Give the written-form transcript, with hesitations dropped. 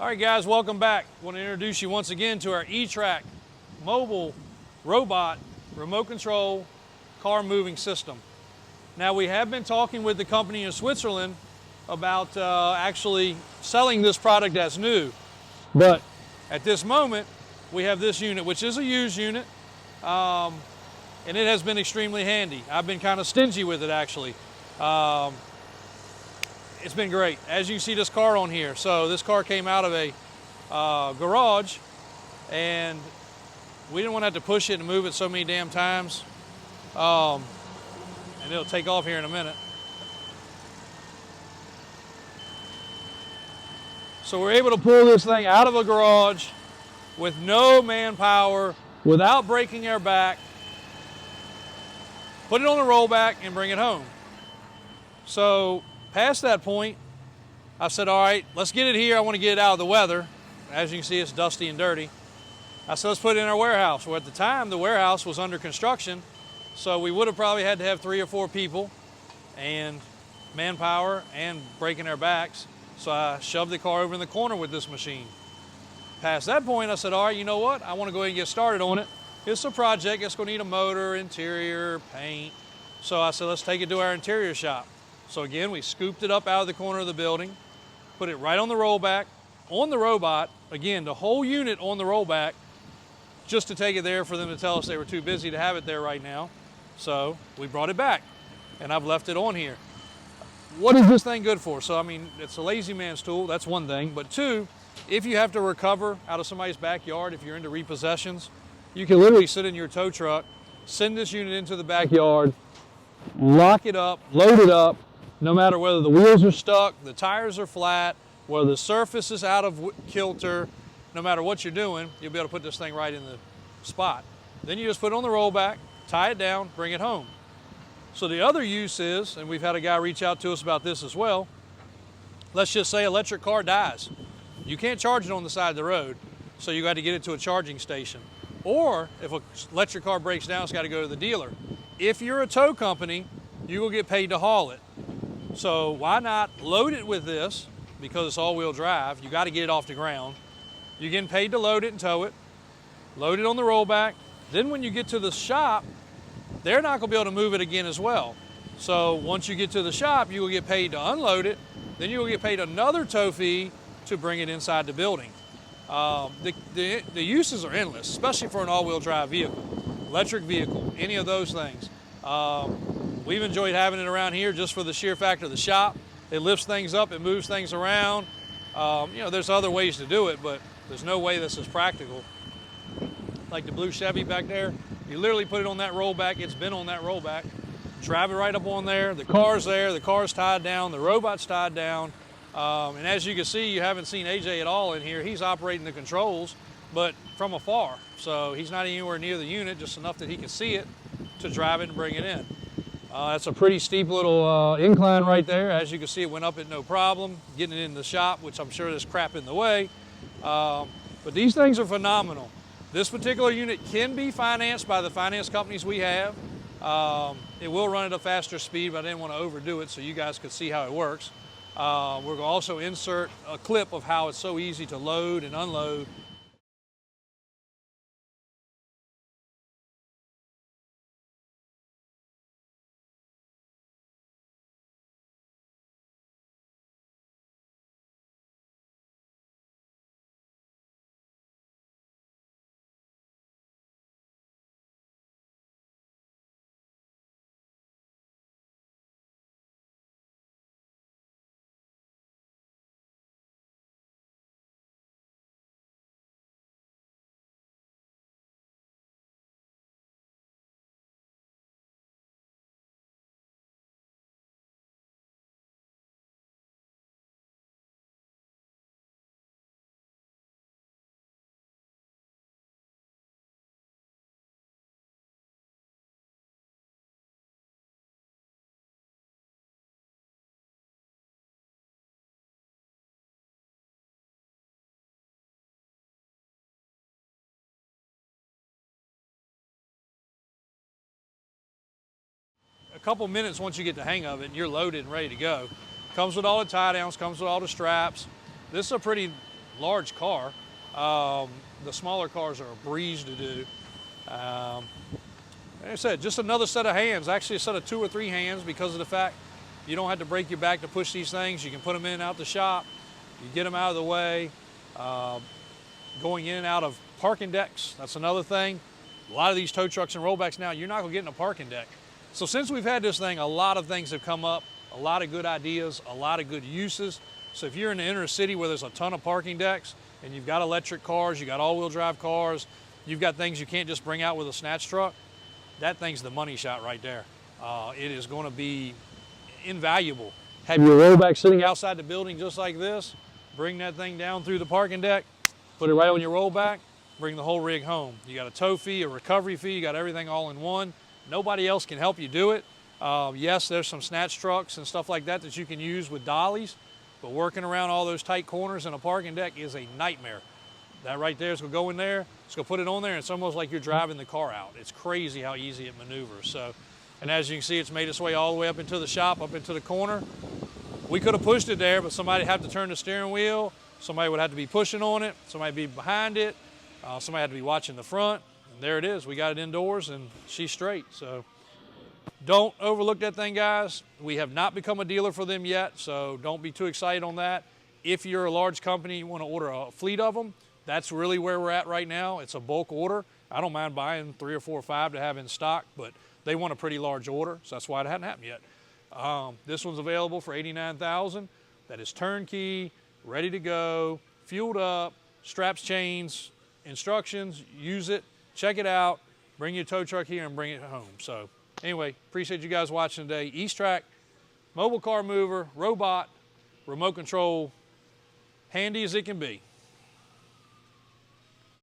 All right, guys, welcome back. I want to introduce you once again to our EasTract mobile robot remote control car moving system. Now, we have been talking with the company in Switzerland about actually selling this product as new, but at this moment we have this unit, which is a used unit, and it has been extremely handy. I've been kind of stingy with it, actually. It's been great. As you see this car on here, so this car came out of a garage, and we didn't want to have to push it and move it so many damn times. And it'll take off here in a minute. So we're able to pull this thing out of a garage with no manpower, without breaking our back, put it on the rollback and bring it home. So past that point, I said, all right, let's get it here. I want to get it out of the weather. As you can see, it's dusty and dirty. I said, let's put it in our warehouse. Well, at the time, the warehouse was under construction, so we would have probably had to have 3 or 4 people and manpower and breaking our backs. So I shoved the car over in the corner with this machine. Past that point, I said, all right, you know what? I want to go ahead and get started on it. It's a project. It's going to need a motor, interior, paint. So I said, let's take it to our interior shop. So again, we scooped it up out of the corner of the building, put it right on the rollback, on the robot, again, the whole unit on the rollback, just to take it there for them to tell us they were too busy to have it there right now. So we brought it back, and I've left it on here. What is this thing good for? So, I mean, it's a lazy man's tool, that's one thing, but 2, if you have to recover out of somebody's backyard, if you're into repossessions, you can literally sit in your tow truck, send this unit into the backyard, lock it up, load it up, no matter whether the wheels are stuck, the tires are flat, whether the surface is out of kilter, no matter what you're doing, you'll be able to put this thing right in the spot. Then you just put it on the rollback, tie it down, bring it home. So the other use is, and we've had a guy reach out to us about this as well, let's just say electric car dies. You can't charge it on the side of the road, so you got to get it to a charging station. Or if an electric car breaks down, it's got to go to the dealer. If you're a tow company, you will get paid to haul it. So why not load it with this? Because it's all-wheel drive, you got to get it off the ground. You're getting paid to load it and tow it, load it on the rollback. Then when you get to the shop, they're not going to be able to move it again as well. So once you get to the shop, you will get paid to unload it. Then you will get paid another tow fee to bring it inside the building. The uses are endless, especially for an all-wheel drive vehicle, electric vehicle, any of those things. We've enjoyed having it around here just for the sheer factor of the shop. It lifts things up, it moves things around. You know, there's other ways to do it, but there's no way this is practical. Like the blue Chevy back there, you literally put it on that rollback, it's been on that rollback, drive it right up on there, the car's tied down, the robot's tied down. And as you can see, you haven't seen AJ at all in here. He's operating the controls, but from afar. So he's not anywhere near the unit, just enough that he can see it to drive it and bring it in. That's a pretty steep little incline right there. As you can see, it went up it no problem. Getting it in the shop, which I'm sure there's crap in the way. But these things are phenomenal. This particular unit can be financed by the finance companies we have. It will run at a faster speed, but I didn't want to overdo it so you guys could see how it works. We're going to also insert a clip of how it's so easy to load and unload. A couple minutes once you get the hang of it and you're loaded and ready to go. Comes with all the tie downs, comes with all the straps. This is a pretty large car. The smaller cars are a breeze to do. Like I said, just another set of hands, actually a set of 2 or 3 hands, because of the fact you don't have to break your back to push these things. You can put them in and out the shop. You get them out of the way. Going in and out of parking decks, that's another thing. A lot of these tow trucks and rollbacks now, you're not gonna get in a parking deck. So since we've had this thing, a lot of things have come up, a lot of good ideas, a lot of good uses. So if you're in the inner city where there's a ton of parking decks and you've got electric cars, you got all-wheel drive cars, you've got things you can't just bring out with a snatch truck, that thing's the money shot right there. It is gonna be invaluable. Have your rollback sitting outside the building just like this, bring that thing down through the parking deck, put it right on your rollback, bring the whole rig home. You got a tow fee, a recovery fee, you got everything all in one. Nobody else can help you do it. Yes, there's some snatch trucks and stuff like that you can use with dollies, but working around all those tight corners in a parking deck is a nightmare. That right there is gonna go in there, it's gonna put it on there, and it's almost like you're driving the car out. It's crazy how easy it maneuvers. So, and as you can see, it's made its way all the way up into the shop, up into the corner. We could have pushed it there, but somebody had to turn the steering wheel, somebody would have to be pushing on it, somebody would be behind it, somebody had to be watching the front, and there it is. We got it indoors, and she's straight. So don't overlook that thing, guys. We have not become a dealer for them yet, so don't be too excited on that. If you're a large company, you want to order a fleet of them, that's really where we're at right now. It's a bulk order. I don't mind buying 3 or 4 or 5 to have in stock, but they want a pretty large order, so that's why it hadn't happened yet. This one's available for $89,000. That is turnkey, ready to go, fueled up, straps, chains, instructions, use it, check it out, bring your tow truck here and bring it home. So anyway, appreciate you guys watching today. EasTract, mobile car mover, robot, remote control, handy as it can be.